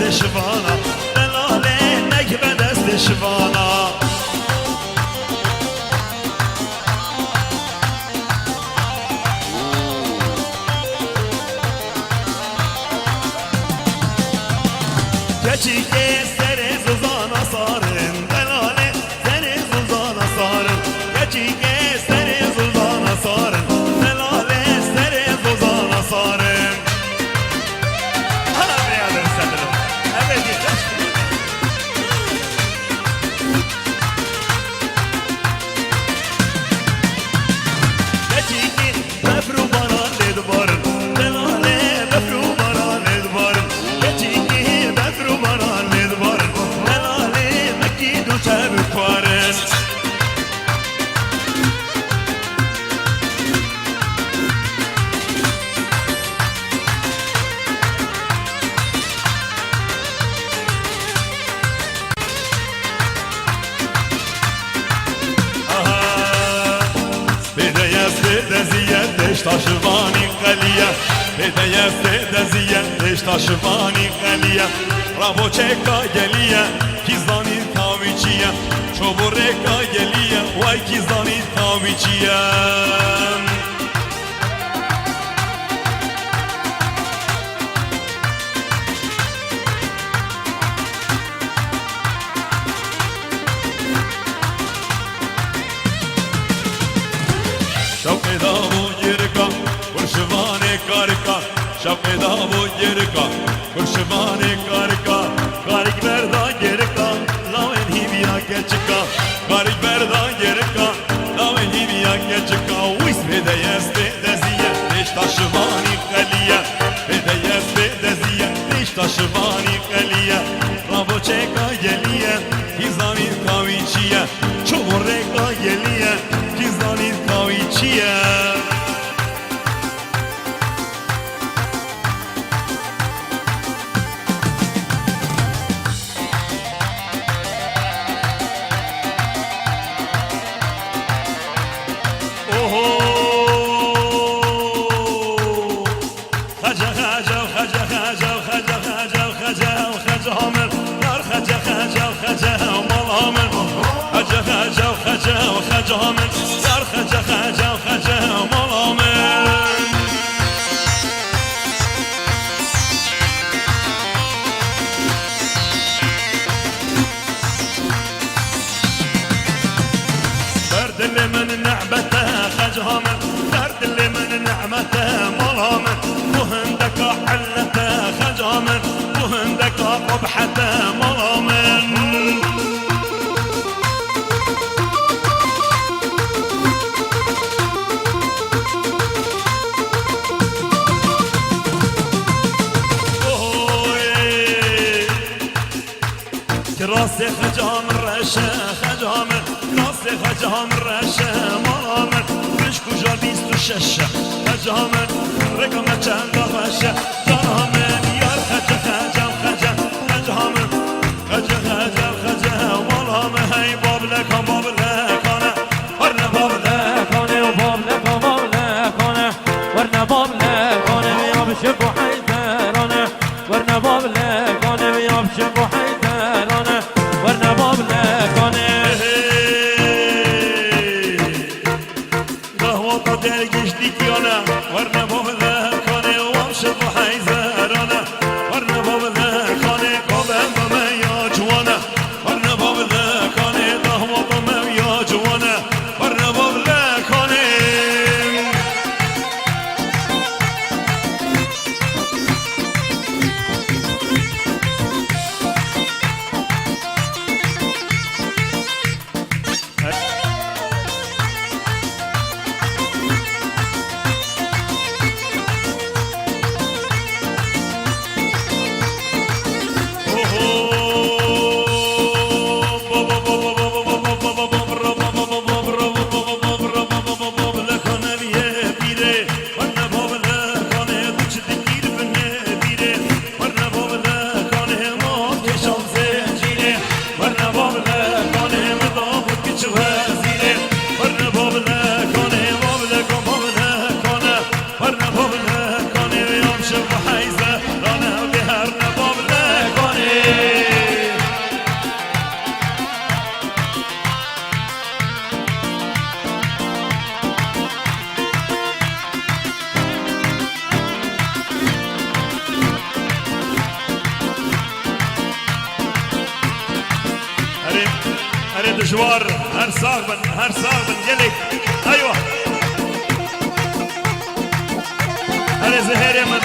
دست شوانا دلاله نک به دست شوانا keçi که سر زوزانا سارن دلاله سر زوزانا سارن keçi که سر زوزانا سارن دلاله سر زوزانا سارن ها بیادر صدرم ابدی keçi که بفرو باران لید بارن دلاله بفرو باران لید بارن keçi که بفرو باران لید بارن دلاله مکی دو تب کوارن taşıvani qaliya Hedeyeste deziye deş taşıvani qaliya Rabo çeka geliye Kizani taviçiye Çobureka geliye Vay kizani taviçiye Şapeda bu yerika Kurşivane karika Şapeda bu yerika Kurşivane karika Karik berda yerika Laven hiviya geçika Karik berda yerika Laven hiviya geçika Uys bedeyeste deziye Deş taşıvani kaliye Bedeyeste deziye Deş taşıvani kaliye Rabo çeka geliye Hizani kaviçiye Çoğureka geliye Hizani kaviçiye خجامن در خجا خجا خجا ملامن در دل من نعمته خجامن در دل من نعمته ملامن مهندك علته خجامن مهندك قبحته ملامن راس خجام رشه خجام راس خجام رشه مامن مش کجا 26 خجام رقم چند باشه جانم یار خجا خجام خجام خجام خجا خجام خجام مامن هی بابلک بابلکانه ورنه بابلکانه و بابلک بابلکانه ورنه بابلکانه یا بشه بو حیدرانه ورنه بابلکانه یا بشه بو حیدرانه ورنه بابلکانه قهوه تا درگشتی کیانه ورنه بابلکانه و بشه بو حیدرانه دجوار هر ساغ بن يلي ايوه هر زهير من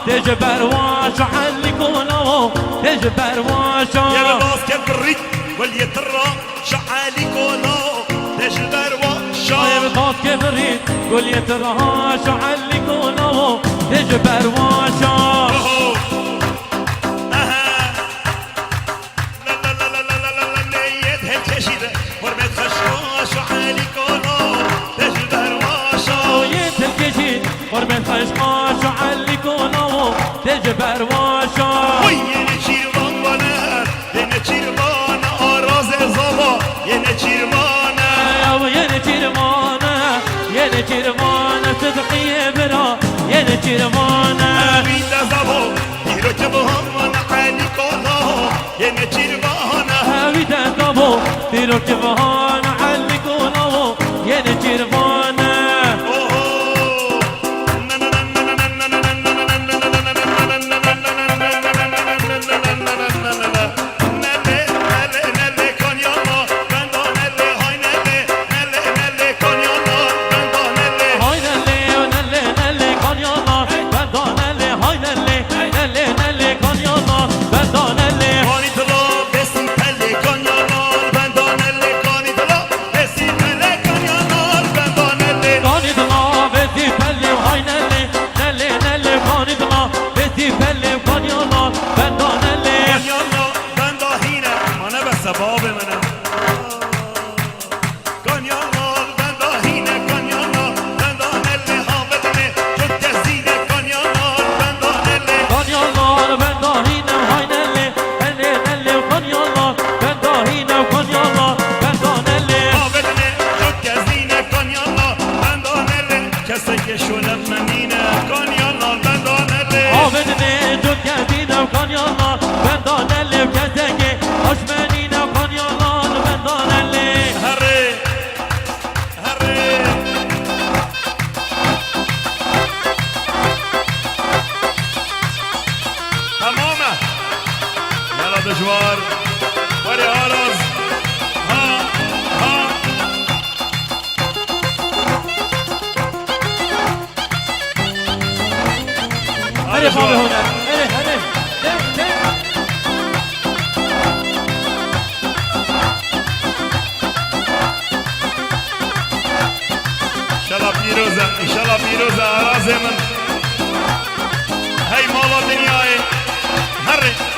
تجبر واشا عليكونا تجبر واشا يا الباص كبريت واليترى شعاليكونا تجبر واشا يا الباص كبريت واليترى شعاليكونا تجبر واشا دج برواشا وی یه چیروان بانه یه چیروان آراز زبا یه چیروانه او ين ترمانه ين ترمانه صدقي برا ين ترمانه بید زبا دیرو که با هم علی کالا یه چیروانه هاوي تنقبو تيرو كفهان علقونه ين ترمانه سباب منم کانیانال بنداهینه کانیانال بندانله حافظنه چون تزینه کانیانال بندانله کانیانال بنداهینه هاینله نله نله کانیانال بنداهینه کانیانال بندانله حافظنه چون تزینه کانیانال بندانله کسی که شلم منینه کانیانال بندانله حافظنه چون تزینه کانیانال بندانله کسی که آشمنی دجوار وري آراز ها ها هري بابا هنا هري هري ان شاء الله بيروزة آراز من هاي مالا دنياي هري